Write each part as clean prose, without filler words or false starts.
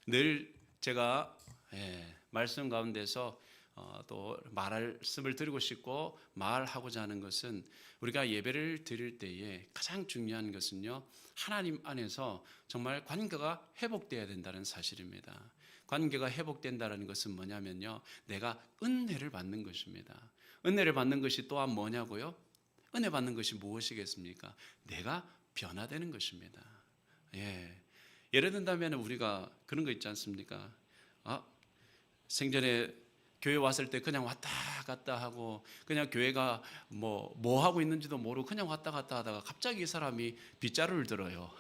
늘 제가 말씀 가운데서 또 말씀을 드리고 싶고 말하고자 하는 것은 우리가 예배를 드릴 때에 가장 중요한 것은요, 하나님 안에서 정말 관계가 회복되어야 된다는 사실입니다. 관계가 회복된다는 것은 뭐냐면요, 내가 은혜를 받는 것입니다. 은혜를 받는 것이 또한 뭐냐고요? 은혜 받는 것이 무엇이겠습니까? 내가 변화되는 것입니다. 예를 든다면 우리가 그런 거 있지 않습니까? 생전에 교회 왔을 때 그냥 왔다 갔다 하고, 그냥 교회가 뭐 하고 있는지도 모르고 그냥 왔다 갔다 하다가 갑자기 이 사람이 빗자루를 들어요.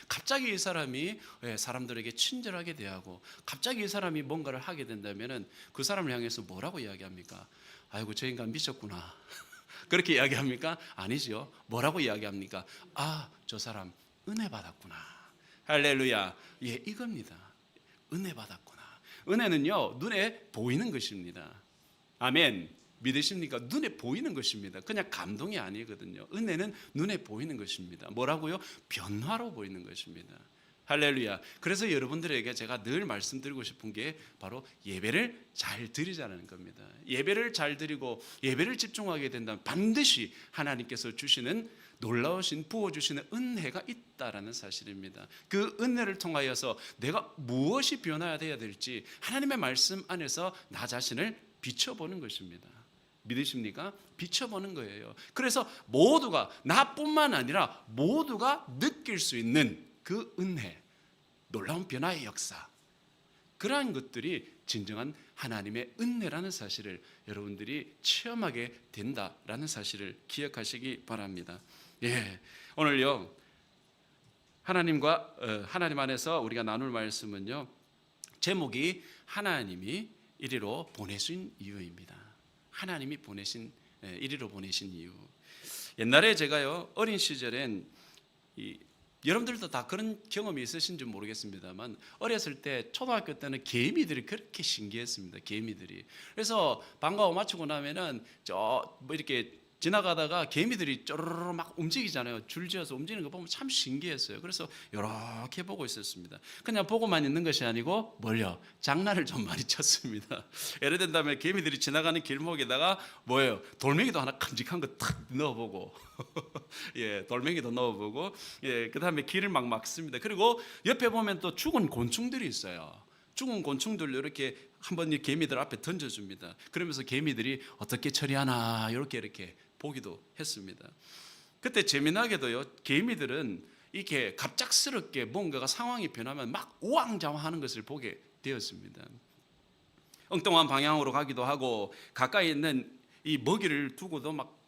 갑자기 이 사람이 사람들에게 친절하게 대하고, 갑자기 이 사람이 뭔가를 하게 된다면은 그 사람을 향해서 뭐라고 이야기합니까? 아이고, 저 인간 미쳤구나. 그렇게 이야기합니까? 아니지요. 뭐라고 이야기합니까? 저 사람 은혜 받았구나. 할렐루야. 이겁니다. 은혜 받았구나. 은혜는요, 눈에 보이는 것입니다. 아멘. 믿으십니까? 눈에 보이는 것입니다. 그냥 감동이 아니거든요. 은혜는 눈에 보이는 것입니다. 뭐라고요? 변화로 보이는 것입니다. 할렐루야. 그래서 여러분들에게 제가 늘 말씀드리고 싶은 게 바로 예배를 잘 드리자는 겁니다. 예배를 잘 드리고 예배를 집중하게 된다면 반드시 하나님께서 주시는 놀라우신 부어주시는 은혜가 있다라는 사실입니다. 그 은혜를 통하여서 내가 무엇이 변화되어야 될지 하나님의 말씀 안에서 나 자신을 비춰보는 것입니다. 믿으십니까? 비춰보는 거예요. 그래서 모두가, 나뿐만 아니라 모두가 느낄 수 있는 그 은혜, 놀라운 변화의 역사, 그러한 것들이 진정한 하나님의 은혜라는 사실을 여러분들이 체험하게 된다라는 사실을 기억하시기 바랍니다. 오늘요, 하나님 안에서 우리가 나눌 말씀은요, 제목이 하나님이 이리로 보내신 이유입니다. 하나님이 이리로 보내신 이유. 옛날에 제가요, 어린 시절엔 여러분들도 다 그런 경험이 있으신지 모르겠습니다만, 어렸을 때 초등학교 때는 개미들이 그렇게 신기했습니다. 개미들이. 그래서 방과후 마치고 나면은 이렇게 지나가다가 개미들이 쪼르르 막 움직이잖아요. 줄지어서 움직이는 거 보면 참 신기했어요. 그래서 이렇게 보고 있었습니다. 그냥 보고만 있는 것이 아니고 장난을 좀 많이 쳤습니다. 예를 든다면 개미들이 지나가는 길목에다가 돌멩이도 하나 큼직한 거 탁 넣어보고 돌멩이도 넣어보고, 그 다음에 길을 막 막습니다. 그리고 옆에 보면 또 죽은 곤충들이 있어요. 죽은 곤충들 이렇게 한번 이 개미들 앞에 던져줍니다. 그러면서 개미들이 어떻게 처리하나 이렇게 보기도 했습니다. 그때 재미나게도요, 개미들은 이렇게 갑작스럽게 뭔가가 상황이 변하면 막 우왕좌왕하는 것을 보게 되었습니다. 엉뚱한 방향으로 가기도 하고, 가까이 있는 이 먹이를 두고도 막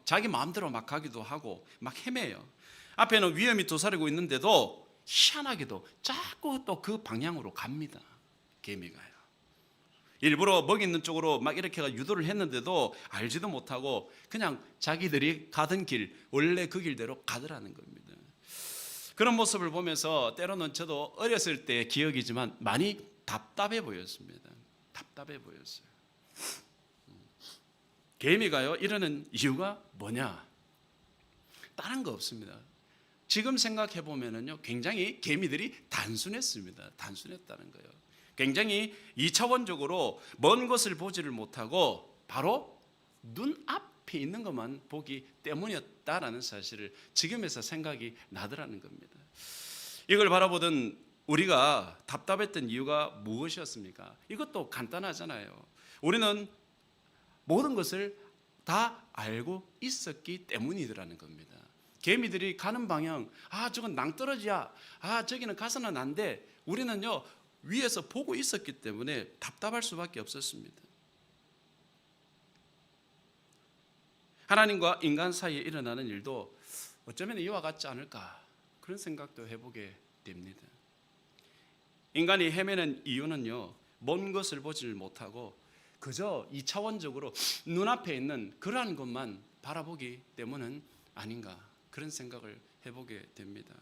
자기 마음대로 막 가기도 하고 막 헤매요. 앞에는 위험이 도사리고 있는데도 희한하게도 자꾸 또 그 방향으로 갑니다. 개미가요. 일부러 먹이 있는 쪽으로 막 이렇게 유도를 했는데도 알지도 못하고 그냥 자기들이 가던 길, 원래 그 길대로 가더라는 겁니다. 그런 모습을 보면서 때로는 저도 어렸을 때 기억이지만 많이 답답해 보였습니다. 답답해 보였어요. 개미가요, 이러는 이유가 뭐냐? 다른 거 없습니다. 지금 생각해 보면은요, 굉장히 개미들이 단순했습니다. 단순했다는 거예요. 굉장히 2차원적으로 먼 것을 보지를 못하고 바로 눈앞에 있는 것만 보기 때문이었다라는 사실을 지금에서 생각이 나더라는 겁니다. 이걸 바라보던 우리가 답답했던 이유가 무엇이었습니까? 이것도 간단하잖아요. 우리는 모든 것을 다 알고 있었기 때문이더라는 겁니다. 개미들이 가는 방향, 저건 낭떠러지야, 저기는 가서는 안 돼. 우리는요, 위에서 보고 있었기 때문에 답답할 수밖에 없었습니다. 하나님과 인간 사이에 일어나는 일도 어쩌면 이와 같지 않을까, 그런 생각도 해보게 됩니다. 인간이 헤매는 이유는요, 먼 것을 보지를 못하고 그저 2차원적으로 눈앞에 있는 그러한 것만 바라보기 때문은 아닌가, 그런 생각을 해보게 됩니다.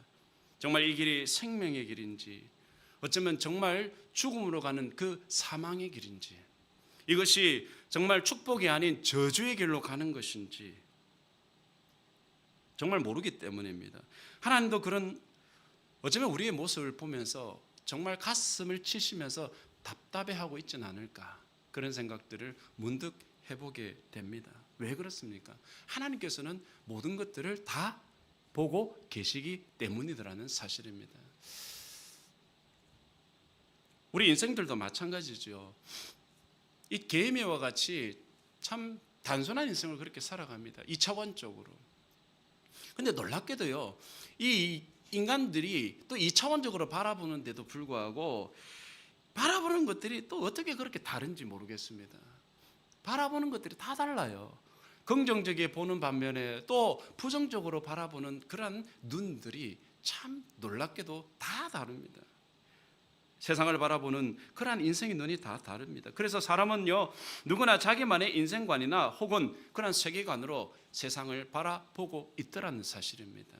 정말 이 길이 생명의 길인지, 어쩌면 정말 죽음으로 가는 그 사망의 길인지, 이것이 정말 축복이 아닌 저주의 길로 가는 것인지 정말 모르기 때문입니다. 하나님도 어쩌면 우리의 모습을 보면서 정말 가슴을 치시면서 답답해하고 있지는 않을까, 그런 생각들을 문득 해보게 됩니다. 왜 그렇습니까? 하나님께서는 모든 것들을 다 보고 계시기 때문이라는 사실입니다. 우리 인생들도 마찬가지죠. 이 개미와 같이 참 단순한 인생을 그렇게 살아갑니다. 2차원적으로. 근데 놀랍게도요, 이 인간들이 또 2차원적으로 바라보는데도 불구하고 바라보는 것들이 또 어떻게 그렇게 다른지 모르겠습니다. 바라보는 것들이 다 달라요. 긍정적이게 보는 반면에 또 부정적으로 바라보는 그런 눈들이 참 놀랍게도 다 다릅니다. 세상을 바라보는 그러한 인생의 눈이 다 다릅니다. 그래서 사람은요, 누구나 자기만의 인생관이나 혹은 그런 세계관으로 세상을 바라보고 있더라는 사실입니다.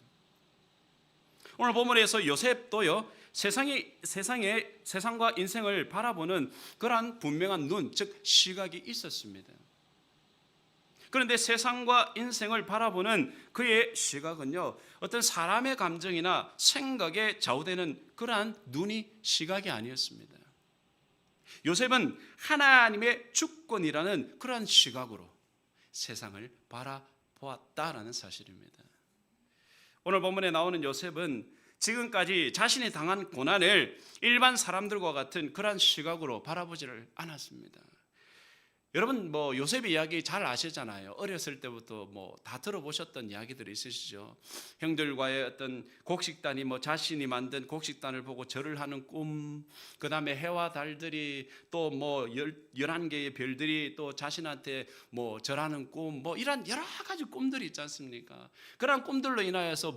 오늘 본문에서 요셉도요, 세상과 인생을 바라보는 그러한 분명한 눈, 즉 시각이 있었습니다. 그런데 세상과 인생을 바라보는 그의 시각은요, 어떤 사람의 감정이나 생각에 좌우되는 그러한 눈이 시각이 아니었습니다. 요셉은 하나님의 주권이라는 그러한 시각으로 세상을 바라보았다라는 사실입니다. 오늘 본문에 나오는 요셉은 지금까지 자신이 당한 고난을 일반 사람들과 같은 그러한 시각으로 바라보지를 않았습니다. 여러분 요셉의 이야기 잘 아시잖아요. 어렸을 때부터 다 들어보셨던 이야기들이 있으시죠. 형들과의 어떤 곡식단이 자신이 만든 곡식단을 보고 절을 하는 꿈, 그 다음에 해와 달들이 또 11개의 별들이 또 자신한테 절하는 꿈, 이런 여러 가지 꿈들이 있지 않습니까? 그런 꿈들로 인하여서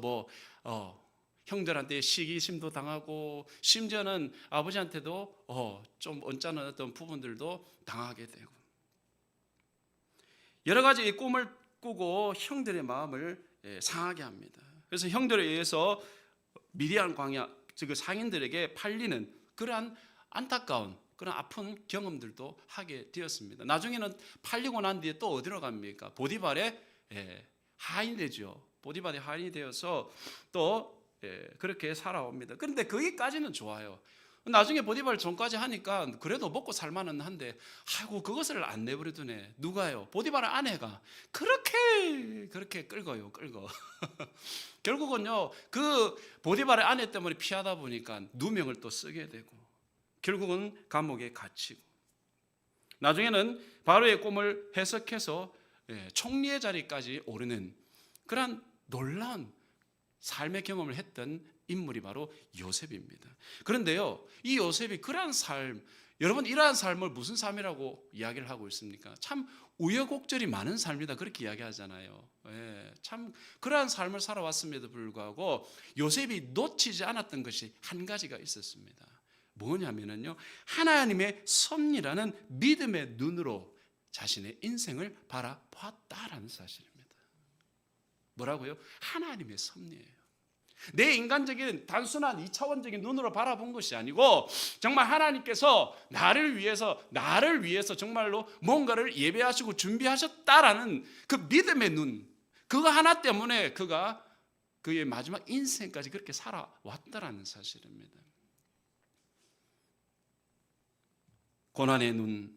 형들한테 시기심도 당하고 심지어는 아버지한테도 좀 언짢은 어떤 부분들도 당하게 되고, 여러 가지 꿈을 꾸고 형들의 마음을 상하게 합니다. 그래서 형들에 의해서 미디안 광야, 즉 상인들에게 팔리는 그러한 안타까운 그런 아픈 경험들도 하게 되었습니다. 나중에는 팔리고 난 뒤에 또 어디로 갑니까? 보디발의 하인이 되죠. 보디발의 하인이 되어서 또 그렇게 살아옵니다. 그런데 거기까지는 좋아요. 나중에 보디발 전까지 하니까 그래도 먹고 살만은 한데, 아이고 그것을 안 내버려두네. 누가요? 보디발의 아내가 그렇게 끌고 결국은요, 그 보디발의 아내 때문에 피하다 보니까 누명을 또 쓰게 되고 결국은 감옥에 갇히고, 나중에는 바로의 꿈을 해석해서 총리의 자리까지 오르는 그런 놀라운 삶의 경험을 했던 인물이 바로 요셉입니다. 그런데요, 이 요셉이 그러한 삶, 여러분 이러한 삶을 무슨 삶이라고 이야기를 하고 있습니까? 참 우여곡절이 많은 삶이다, 그렇게 이야기하잖아요. 참 그러한 삶을 살아왔음에도 불구하고 요셉이 놓치지 않았던 것이 한 가지가 있었습니다. 뭐냐면요, 하나님의 섭리라는 믿음의 눈으로 자신의 인생을 바라보았다라는 사실입니다. 뭐라고요? 하나님의 섭리예요. 내 인간적인 단순한 2차원적인 눈으로 바라본 것이 아니고 정말 하나님께서 나를 위해서 정말로 뭔가를 예배하시고 준비하셨다라는 그 믿음의 눈, 그거 하나 때문에 그가 그의 마지막 인생까지 그렇게 살아왔다라는 사실입니다. 고난의 눈,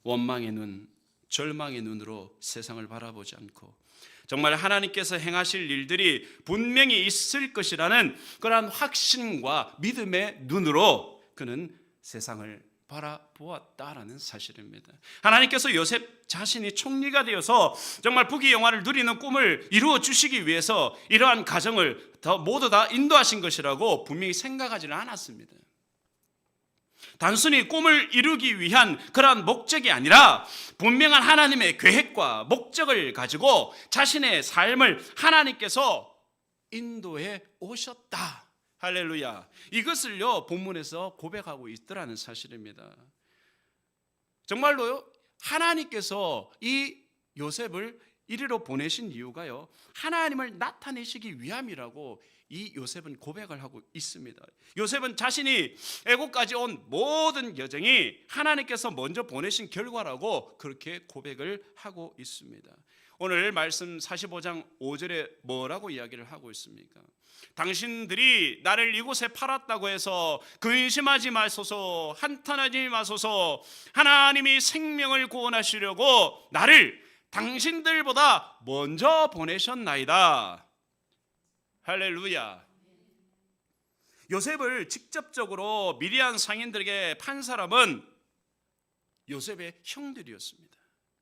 원망의 눈, 절망의 눈으로 세상을 바라보지 않고 정말 하나님께서 행하실 일들이 분명히 있을 것이라는 그러한 확신과 믿음의 눈으로 그는 세상을 바라보았다라는 사실입니다. 하나님께서 요셉 자신이 총리가 되어서 정말 부귀영화를 누리는 꿈을 이루어 주시기 위해서 이러한 가정을 모두 다 인도하신 것이라고 분명히 생각하지는 않았습니다. 단순히 꿈을 이루기 위한 그러한 목적이 아니라 분명한 하나님의 계획과 목적을 가지고 자신의 삶을 하나님께서 인도해 오셨다. 할렐루야. 이것을요, 본문에서 고백하고 있더라는 사실입니다. 정말로요, 하나님께서 이 요셉을 이리로 보내신 이유가요, 하나님을 나타내시기 위함이라고 이 요셉은 고백을 하고 있습니다. 요셉은 자신이 애국까지 온 모든 여정이 하나님께서 먼저 보내신 결과라고 그렇게 고백을 하고 있습니다. 오늘 말씀 45장 5절에 뭐라고 이야기를 하고 있습니까? 당신들이 나를 이곳에 팔았다고 해서 근심하지 마소서, 한탄하지 마소서. 하나님이 생명을 구원하시려고 나를 당신들보다 먼저 보내셨나이다. 할렐루야. 요셉을 직접적으로 미디안 상인들에게 판 사람은 요셉의 형들이었습니다.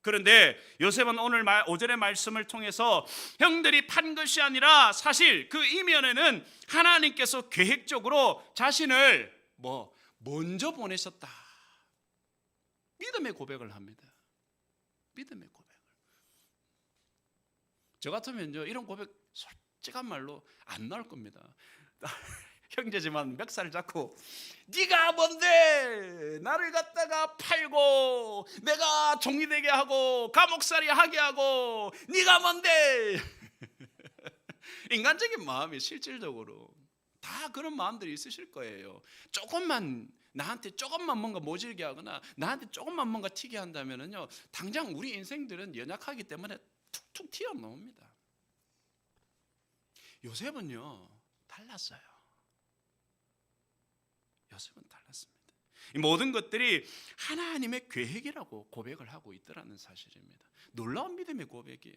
그런데 요셉은 오늘 5절의 말씀을 통해서 형들이 판 것이 아니라 사실 그 이면에는 하나님께서 계획적으로 자신을 먼저 보내셨다. 믿음의 고백을 합니다. 믿음의 고백을. 저 같으면요, 이런 고백 솔직한 말로 안 나올 겁니다. 형제지만 멱살을 잡고 네가 뭔데 나를 갖다가 팔고 내가 종이 되게 하고 감옥살이 하게 하고 네가 뭔데. 인간적인 마음이 실질적으로 다 그런 마음들이 있으실 거예요. 나한테 조금만 뭔가 모질게 하거나 나한테 조금만 뭔가 튀게 한다면은요, 당장 우리 인생들은 연약하기 때문에 툭툭 튀어나옵니다. 요셉은요 달랐어요. 요셉은 달랐습니다. 이 모든 것들이 하나님의 계획이라고 고백을 하고 있더라는 사실입니다. 놀라운 믿음의 고백이에요.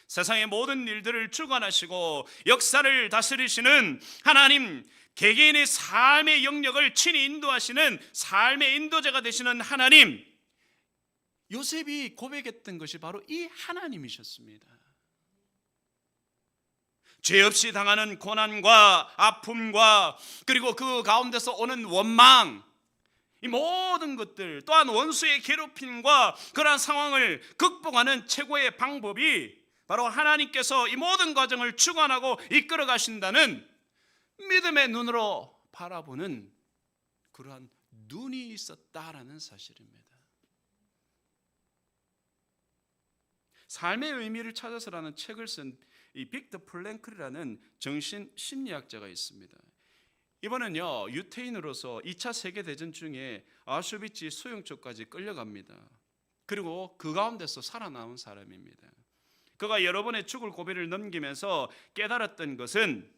세상의 모든 일들을 주관하시고 역사를 다스리시는 하나님, 개개인의 삶의 영역을 친히 인도하시는 삶의 인도자가 되시는 하나님, 요셉이 고백했던 것이 바로 이 하나님이셨습니다. 죄 없이 당하는 고난과 아픔과 그리고 그 가운데서 오는 원망, 이 모든 것들, 또한 원수의 괴롭힘과 그러한 상황을 극복하는 최고의 방법이 바로 하나님께서 이 모든 과정을 주관하고 이끌어 가신다는 믿음의 눈으로 바라보는 그러한 눈이 있었다라는 사실입니다. 삶의 의미를 찾아서라는 책을 쓴 이 빅터 플랭클이라는 정신 심리학자가 있습니다. 이번엔요 유태인으로서 2차 세계대전 중에 아우슈비츠 수용소까지 끌려갑니다. 그리고 그 가운데서 살아남은 사람입니다. 그가 여러 번의 죽을 고비를 넘기면서 깨달았던 것은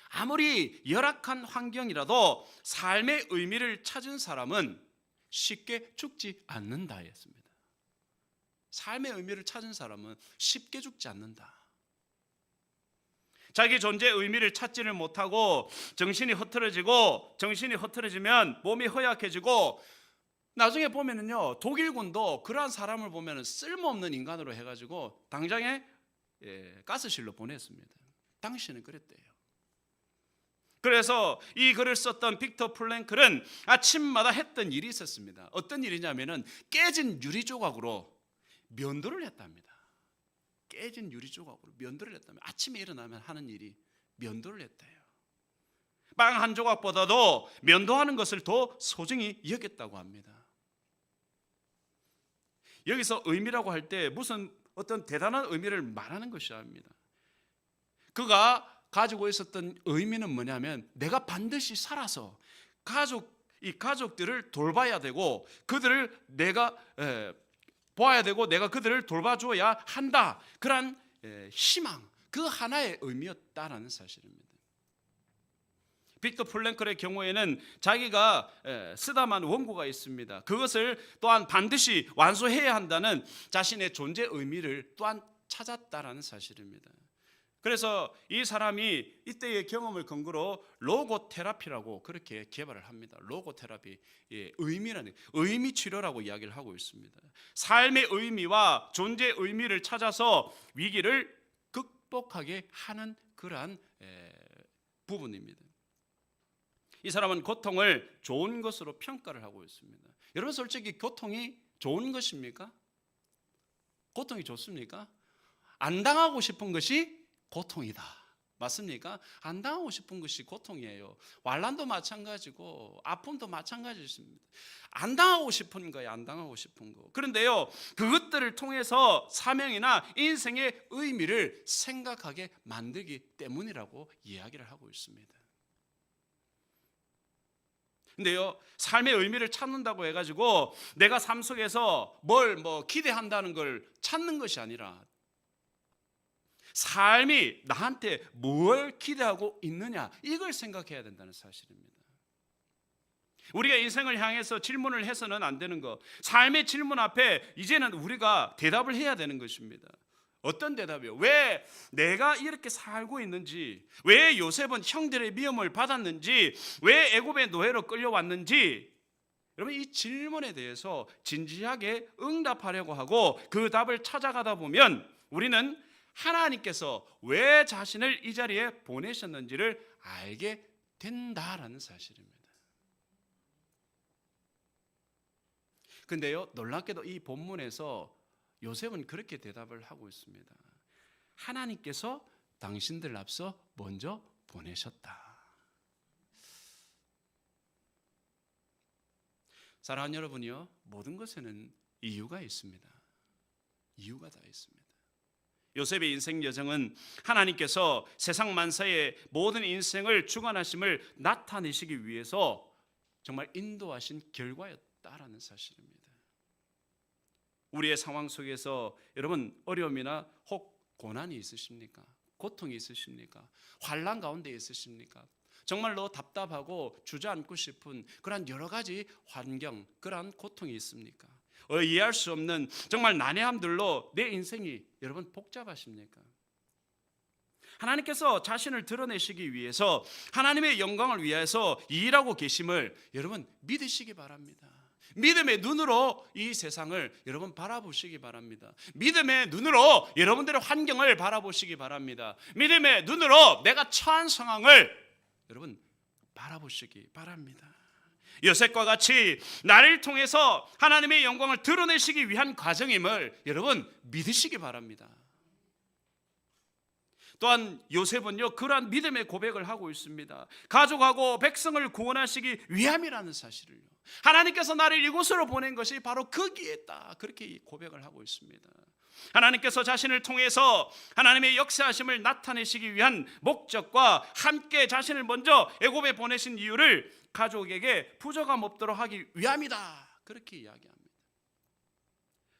아무리 열악한 환경이라도 삶의 의미를 찾은 사람은 쉽게 죽지 않는다였습니다. 삶의 의미를 찾은 사람은 쉽게 죽지 않는다. 자기 존재의 의미를 찾지를 못하고 정신이 흐트러지면 몸이 허약해지고 나중에 보면은요 독일군도 그러한 사람을 보면은 쓸모없는 인간으로 해가지고 당장에 가스실로 보냈습니다. 당시에는 그랬대요. 그래서 이 글을 썼던 빅터 플랭클은 아침마다 했던 일이 있었습니다. 어떤 일이냐면은 깨진 유리 조각으로 면도를 했답니다. 깨진 유리 조각으로 면도를 했다면 아침에 일어나면 하는 일이 면도를 했대요. 빵 한 조각보다도 면도하는 것을 더 소중히 여겼다고 합니다. 여기서 의미라고 할 때 무슨 어떤 대단한 의미를 말하는 것이 아닙니다. 그가 가지고 있었던 의미는 뭐냐면 내가 반드시 살아서 가족들을 돌봐야 되고 그들을 내가 보아야 되고 내가 그들을 돌봐줘야 한다. 그런 희망, 그 하나의 의미였다라는 사실입니다. 빅터 플랭클의 경우에는 자기가 쓰다만 원고가 있습니다. 그것을 또한 반드시 완수해야 한다는 자신의 존재 의미를 또한 찾았다라는 사실입니다. 그래서 이 사람이 이때의 경험을 근거로 로고테라피라고 그렇게 개발을 합니다. 로고테라피, 의미라는 의미 치료라고 이야기를 하고 있습니다. 삶의 의미와 존재의 의미를 찾아서 위기를 극복하게 하는 그러한 부분입니다. 이 사람은 고통을 좋은 것으로 평가를 하고 있습니다. 여러분 솔직히 고통이 좋은 것입니까? 고통이 좋습니까? 안 당하고 싶은 것이 고통이다. 맞습니까? 안 당하고 싶은 것이 고통이에요. 환난도 마찬가지고 아픔도 마찬가지입니다. 안 당하고 싶은 거예요. 안 당하고 싶은 거. 그런데요, 그것들을 통해서 사명이나 인생의 의미를 생각하게 만들기 때문이라고 이야기를 하고 있습니다. 근데요, 삶의 의미를 찾는다고 해가지고 내가 삶 속에서 뭘 기대한다는 걸 찾는 것이 아니라 삶이 나한테 뭘 기대하고 있느냐, 이걸 생각해야 된다는 사실입니다. 우리가 인생을 향해서 질문을 해서는 안 되는 것, 삶의 질문 앞에 이제는 우리가 대답을 해야 되는 것입니다. 어떤 대답이요? 왜 내가 이렇게 살고 있는지, 왜 요셉은 형들의 미움을 받았는지, 왜 애굽의 노예로 끌려왔는지, 여러분 이 질문에 대해서 진지하게 응답하려고 하고 그 답을 찾아가다 보면 우리는 하나님께서 왜 자신을 이 자리에 보내셨는지를 알게 된다라는 사실입니다. 근데요, 놀랍게도 이 본문에서 요셉은 그렇게 대답을 하고 있습니다. 하나님께서 당신들 앞서 먼저 보내셨다. 사랑하는 여러분이요, 모든 것에는 이유가 있습니다. 이유가 다 있습니다. 요셉의 인생 여정은 하나님께서 세상 만사의 모든 인생을 주관하심을 나타내시기 위해서 정말 인도하신 결과였다라는 사실입니다. 우리의 상황 속에서 여러분 어려움이나 혹 고난이 있으십니까? 고통이 있으십니까? 환난 가운데 있으십니까? 정말로 답답하고 주저앉고 싶은 그러한 여러 가지 환경, 그러한 고통이 있습니까? 이해할 수 없는 정말 난해함들로 내 인생이 여러분 복잡하십니까? 하나님께서 자신을 드러내시기 위해서 하나님의 영광을 위해서 일하고 계심을 여러분 믿으시기 바랍니다. 믿음의 눈으로 이 세상을 여러분 바라보시기 바랍니다. 믿음의 눈으로 여러분들의 환경을 바라보시기 바랍니다. 믿음의 눈으로 내가 처한 상황을 여러분 바라보시기 바랍니다. 요셉과 같이 나를 통해서 하나님의 영광을 드러내시기 위한 과정임을 여러분 믿으시기 바랍니다. 또한 요셉은요, 그러한 믿음의 고백을 하고 있습니다. 가족하고 백성을 구원하시기 위함이라는 사실을요, 하나님께서 나를 이곳으로 보낸 것이 바로 거기에 있다, 그렇게 고백을 하고 있습니다. 하나님께서 자신을 통해서 하나님의 역사하심을 나타내시기 위한 목적과 함께 자신을 먼저 애굽에 보내신 이유를 가족에게 부족함 없도록 하기 위함이다, 그렇게 이야기합니다.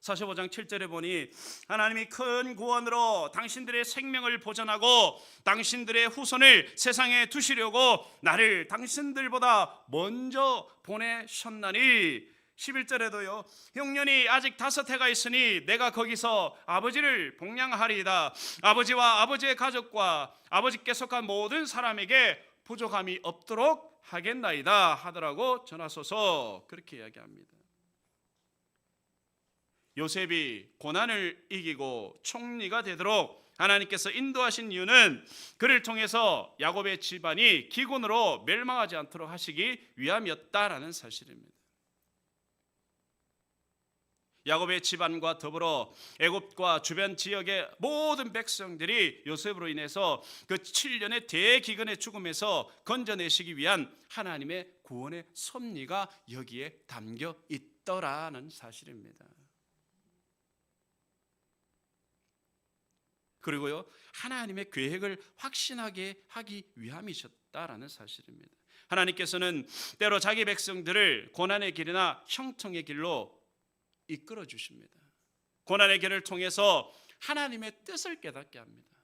45장 7절에 보니 하나님이 큰 구원으로 당신들의 생명을 보전하고 당신들의 후손을 세상에 두시려고 나를 당신들보다 먼저 보내셨나니, 11절에도요, 흉년이 아직 5해가 있으니 내가 거기서 아버지를 복양하리이다. 아버지와 아버지의 가족과 아버지께 속한 모든 사람에게 부족함이 없도록 하겠나이다 하더라고 전하소서, 그렇게 이야기합니다. 요셉이 고난을 이기고 총리가 되도록 하나님께서 인도하신 이유는 그를 통해서 야곱의 집안이 기근으로 멸망하지 않도록 하시기 위함이었다라는 사실입니다. 야곱의 집안과 더불어 애굽과 주변 지역의 모든 백성들이 요셉으로 인해서 그 7년의 대기근의 죽음에서 건져내시기 위한 하나님의 구원의 섭리가 여기에 담겨 있더라는 사실입니다. 그리고요, 하나님의 계획을 확신하게 하기 위함이셨다라는 사실입니다. 하나님께서는 때로 자기 백성들을 고난의 길이나 형통의 길로 이끌어 주십니다. 고난의 길을 통해서 하나님의 뜻을 깨닫게 합니다.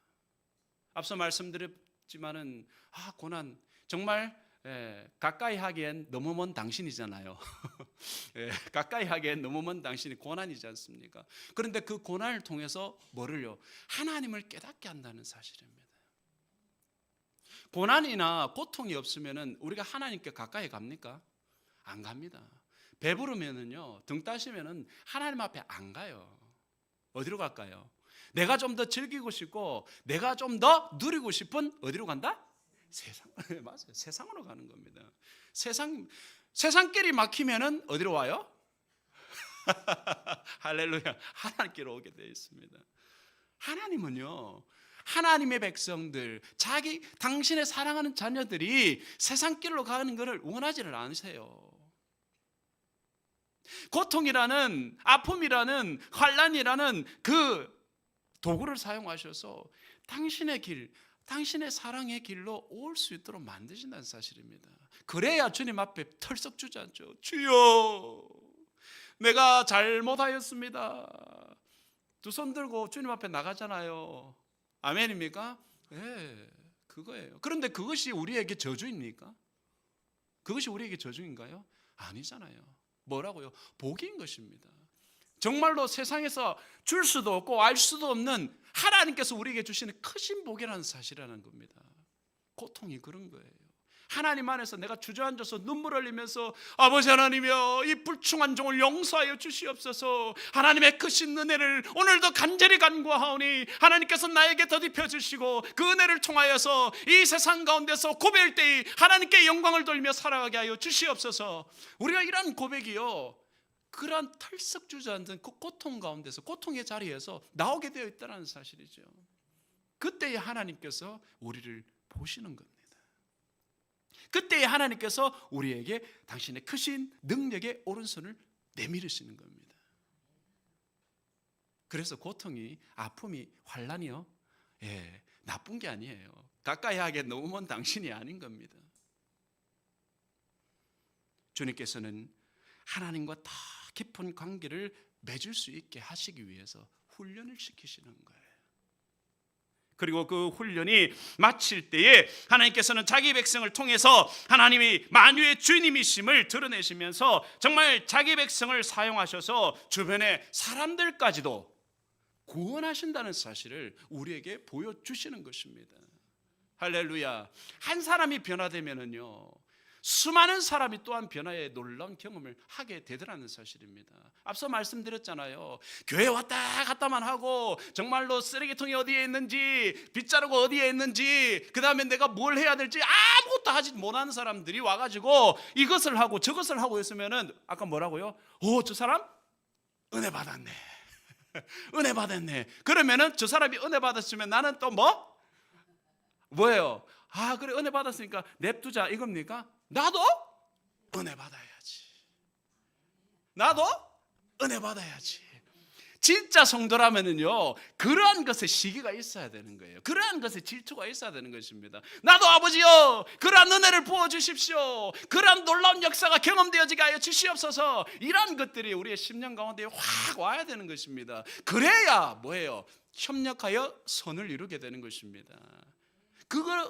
앞서 말씀드렸지만은 고난 정말 가까이 하기엔 너무 먼 당신이잖아요. 가까이 하기엔 너무 먼 당신이 고난이지 않습니까? 그런데 그 고난을 통해서 뭐를요? 하나님을 깨닫게 한다는 사실입니다. 고난이나 고통이 없으면은 우리가 하나님께 가까이 갑니까? 안 갑니다. 배부르면은요, 등 따시면은 하나님 앞에 안 가요. 어디로 갈까요? 내가 좀 더 즐기고 싶고 내가 좀 더 누리고 싶은 어디로 간다? 세상. 맞아요. 세상으로 가는 겁니다. 세상길이 막히면은 어디로 와요? 할렐루야. 하나님께로 오게 되어 있습니다. 하나님은요, 하나님의 백성들, 당신의 사랑하는 자녀들이 세상길로 가는 것을 원하지를 않으세요. 고통이라는, 아픔이라는, 환난이라는 그 도구를 사용하셔서 당신의 길, 당신의 사랑의 길로 올 수 있도록 만드신다는 사실입니다. 그래야 주님 앞에 털썩 주저앉죠. 주여, 내가 잘못하였습니다. 두 손 들고 주님 앞에 나가잖아요. 아멘입니까? 네, 그거예요. 그런데 그것이 우리에게 저주입니까? 그것이 우리에게 저주인가요? 아니잖아요. 뭐라고요? 복인 것입니다. 정말로 세상에서 줄 수도 없고 알 수도 없는 하나님께서 우리에게 주시는 크신 복이라는 사실이라는 겁니다. 고통이 그런 거예요. 하나님 안에서 내가 주저앉아서 눈물 흘리면서 아버지 하나님이여, 이 불충한 종을 용서하여 주시옵소서. 하나님의 크신 은혜를 오늘도 간절히 간구하오니 하나님께서 나에게 더딥혀 주시고 그 은혜를 통하여서 이 세상 가운데서 고백할 때에 하나님께 영광을 돌며 살아가게 하여 주시옵소서. 우리가 이런 고백이요, 그러한 털썩 주저앉은 그 고통 가운데서, 고통의 자리에서 나오게 되어 있다는 사실이죠. 그때에 하나님께서 우리를 보시는 겁니다. 그때에 하나님께서 우리에게 당신의 크신 능력의 오른손을 내밀으시는 겁니다. 그래서 고통이, 아픔이, 환난이요, 나쁜 게 아니에요. 가까이 하게 너무 먼 당신이 아닌 겁니다. 주님께서는 하나님과 더 깊은 관계를 맺을 수 있게 하시기 위해서 훈련을 시키시는 거예요. 그리고 그 훈련이 마칠 때에 하나님께서는 자기 백성을 통해서 하나님이 만유의 주님이심을 드러내시면서 정말 자기 백성을 사용하셔서 주변의 사람들까지도 구원하신다는 사실을 우리에게 보여주시는 것입니다. 할렐루야. 한 사람이 변화되면은요, 수많은 사람이 또한 변화의 놀라운 경험을 하게 되더라는 사실입니다. 앞서 말씀드렸잖아요. 교회 왔다 갔다만 하고 정말로 쓰레기통이 어디에 있는지, 빗자루가 어디에 있는지, 그 다음에 내가 뭘 해야 될지 아무것도 하지 못하는 사람들이 와가지고 이것을 하고 저것을 하고 있으면은 아까 뭐라고요? 저 사람 은혜 받았네. 은혜 받았네. 그러면은 저 사람이 은혜 받았으면 나는 또 뭐예요? 그래, 은혜 받았으니까 냅두자 이겁니까? 나도 은혜 받아야지. 나도 은혜 받아야지. 진짜 성도라면은요, 그러한 것에 시기가 있어야 되는 거예요. 그러한 것에 질투가 있어야 되는 것입니다. 나도 아버지요, 그러한 은혜를 부어주십시오. 그러한 놀라운 역사가 경험되어지게 하여 주시옵소서. 이러한 것들이 우리의 심령 가운데 확 와야 되는 것입니다. 그래야 뭐예요? 협력하여 선을 이루게 되는 것입니다.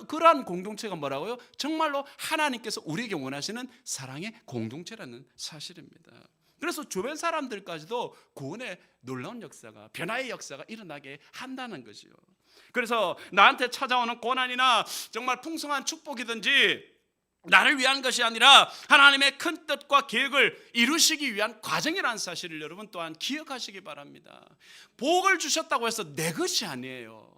그러한 공동체가 뭐라고요? 정말로 하나님께서 우리에게 원하시는 사랑의 공동체라는 사실입니다. 그래서 주변 사람들까지도 구원의 놀라운 역사가, 변화의 역사가 일어나게 한다는 거죠. 그래서 나한테 찾아오는 고난이나 정말 풍성한 축복이든지 나를 위한 것이 아니라 하나님의 큰 뜻과 계획을 이루시기 위한 과정이라는 사실을 여러분 또한 기억하시기 바랍니다. 복을 주셨다고 해서 내 것이 아니에요.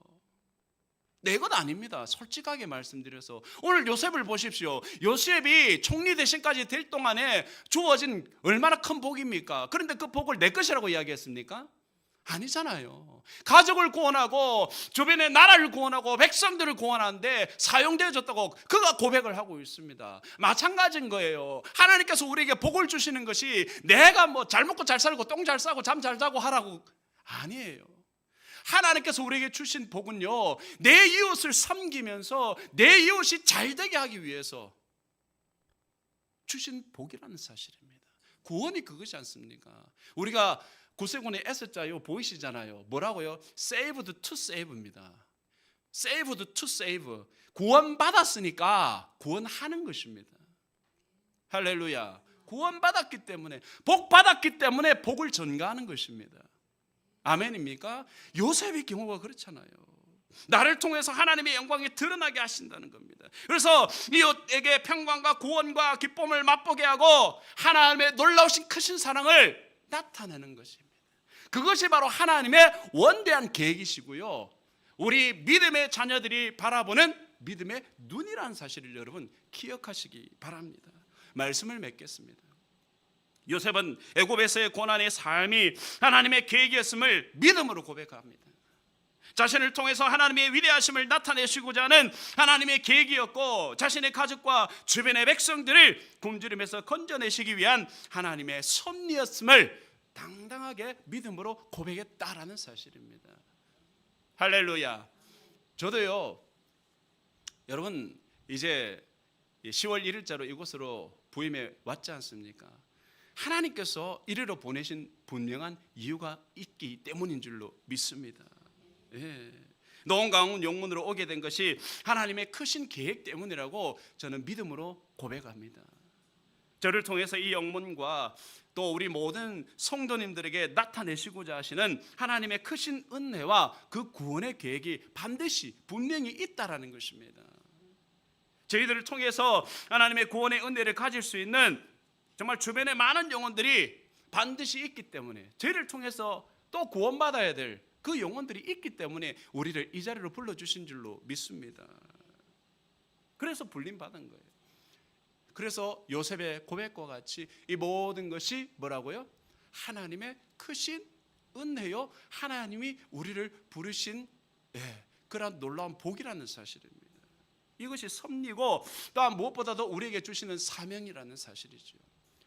내 것 아닙니다. 솔직하게 말씀드려서 오늘 요셉을 보십시오. 요셉이 총리 대신까지 될 동안에 주어진 얼마나 큰 복입니까? 그런데 그 복을 내 것이라고 이야기했습니까? 아니잖아요. 가족을 구원하고 주변의 나라를 구원하고 백성들을 구원하는데 사용되어졌다고 그가 고백을 하고 있습니다. 마찬가지인 거예요. 하나님께서 우리에게 복을 주시는 것이 내가 잘 먹고 잘 살고 똥 잘 싸고 잠 잘 자고 하라고 아니에요. 하나님께서 우리에게 주신 복은요, 내 이웃을 섬기면서 내 이웃이 잘되게 하기 위해서 주신 복이라는 사실입니다. 구원이 그것이 않습니까? 우리가 구세군의 S자요 보이시잖아요. 뭐라고요? Saved to save입니다. Saved to save. 구원받았으니까 구원하는 것입니다. 할렐루야. 구원받았기 때문에, 복 받았기 때문에 복을 전가하는 것입니다. 아멘입니까? 요셉의 경우가 그렇잖아요. 나를 통해서 하나님의 영광이 드러나게 하신다는 겁니다. 그래서 이웃에게 평강과 구원과 기쁨을 맛보게 하고 하나님의 놀라우신 크신 사랑을 나타내는 것입니다. 그것이 바로 하나님의 원대한 계획이시고요, 우리 믿음의 자녀들이 바라보는 믿음의 눈이라는 사실을 여러분 기억하시기 바랍니다. 말씀을 맺겠습니다. 요셉은 애굽에서의 고난의 삶이 하나님의 계획이었음을 믿음으로 고백합니다. 자신을 통해서 하나님의 위대하심을 나타내시고자 하는 하나님의 계획이었고, 자신의 가족과 주변의 백성들을 굶주림에서 건져내시기 위한 하나님의 섭리였음을 당당하게 믿음으로 고백했다라는 사실입니다. 할렐루야. 저도요, 여러분 이제 10월 1일자로 이곳으로 부임해 왔지 않습니까? 하나님께서 이리로 보내신 분명한 이유가 있기 때문인 줄로 믿습니다. 예. 노원강원 용문으로 오게 된 것이 하나님의 크신 계획 때문이라고 저는 믿음으로 고백합니다. 저를 통해서 이 영문과 또 우리 모든 성도님들에게 나타내시고자 하시는 하나님의 크신 은혜와 그 구원의 계획이 반드시 분명히 있다라는 것입니다. 저희들을 통해서 하나님의 구원의 은혜를 가질 수 있는 정말 주변에 많은 영혼들이 반드시 있기 때문에, 저희를 통해서 또 구원받아야 될 그 영혼들이 있기 때문에 우리를 이 자리로 불러주신 줄로 믿습니다. 그래서 불림받은 거예요. 그래서 요셉의 고백과 같이 이 모든 것이 뭐라고요? 하나님의 크신 은혜요, 하나님이 우리를 부르신 그런 놀라운 복이라는 사실입니다. 이것이 섭리고 또한 무엇보다도 우리에게 주시는 사명이라는 사실이죠.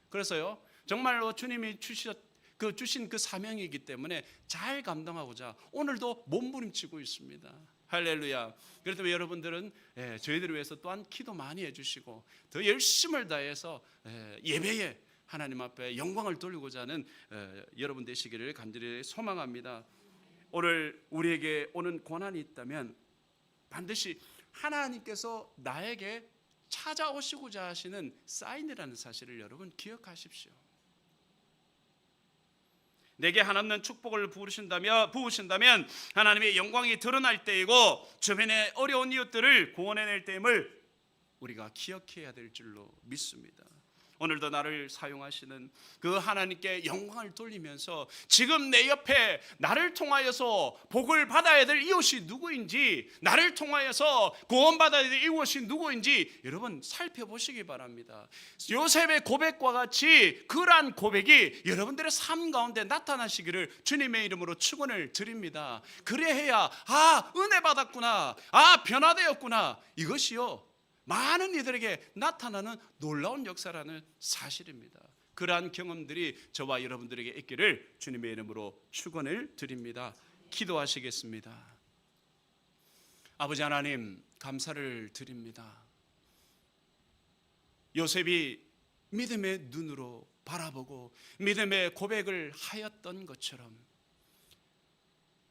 그래서요, 정말로 주님이 주신 그 사명이기 때문에 잘 감당하고자 오늘도 몸부림치고 있습니다. 할렐루야. 그렇기 때문에 여러분들은 저희들을 위해서 또한 기도 많이 해주시고 더 열심을 다해서 예배에 하나님 앞에 영광을 돌리고자 하는 여러분 되시기를 간절히 소망합니다. 오늘 우리에게 오는 고난이 있다면 반드시 하나님께서 나에게 찾아오시고자 하시는 사인이라는 사실을 여러분 기억하십시오. 내게 한없는 축복을 부으신다면 하나님의 영광이 드러날 때이고 주변의 어려운 이웃들을 구원해낼 때임을 우리가 기억해야 될 줄로 믿습니다. 오늘도 나를 사용하시는 그 하나님께 영광을 돌리면서 지금 내 옆에 나를 통하여서 복을 받아야 될 이웃이 누구인지, 나를 통하여서 구원받아야 될 이웃이 누구인지 여러분 살펴보시기 바랍니다. 요셉의 고백과 같이 그러한 고백이 여러분들의 삶 가운데 나타나시기를 주님의 이름으로 축원을 드립니다. 그래야 은혜 받았구나, 변화되었구나, 이것이요 많은 이들에게 나타나는 놀라운 역사라는 사실입니다. 그러한 경험들이 저와 여러분들에게 있기를 주님의 이름으로 축원을 드립니다. 기도하시겠습니다. 아버지 하나님, 감사를 드립니다. 요셉이 믿음의 눈으로 바라보고 믿음의 고백을 하였던 것처럼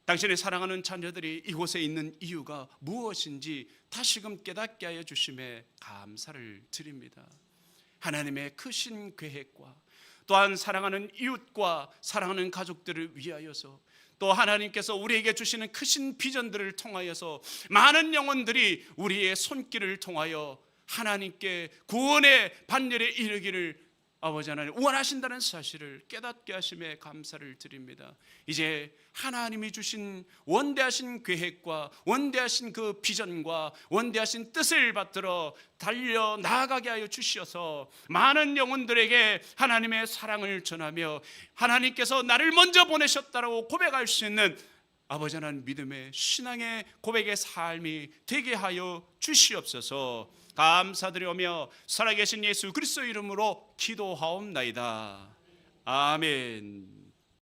당신의 사랑하는 자녀들이 이곳에 있는 이유가 무엇인지 다시금 깨닫게 하여 주심에 감사를 드립니다. 하나님의 크신 계획과 또한 사랑하는 이웃과 사랑하는 가족들을 위하여서 또 하나님께서 우리에게 주시는 크신 비전들을 통하여서 많은 영혼들이 우리의 손길을 통하여 하나님께 구원의 반열에 이르기를 아버지 하나님 원하신다는 사실을 깨닫게 하심에 감사를 드립니다. 이제 하나님이 주신 원대하신 계획과 원대하신 그 비전과 원대하신 뜻을 받들어 달려 나아가게 하여 주시어서 많은 영혼들에게 하나님의 사랑을 전하며 하나님께서 나를 먼저 보내셨다고 고백할 수 있는 아버지 하나님 믿음의 신앙의 고백의 삶이 되게 하여 주시옵소서. 감사드리오며 살아계신 예수 그리스도 이름으로 기도하옵나이다. 아멘.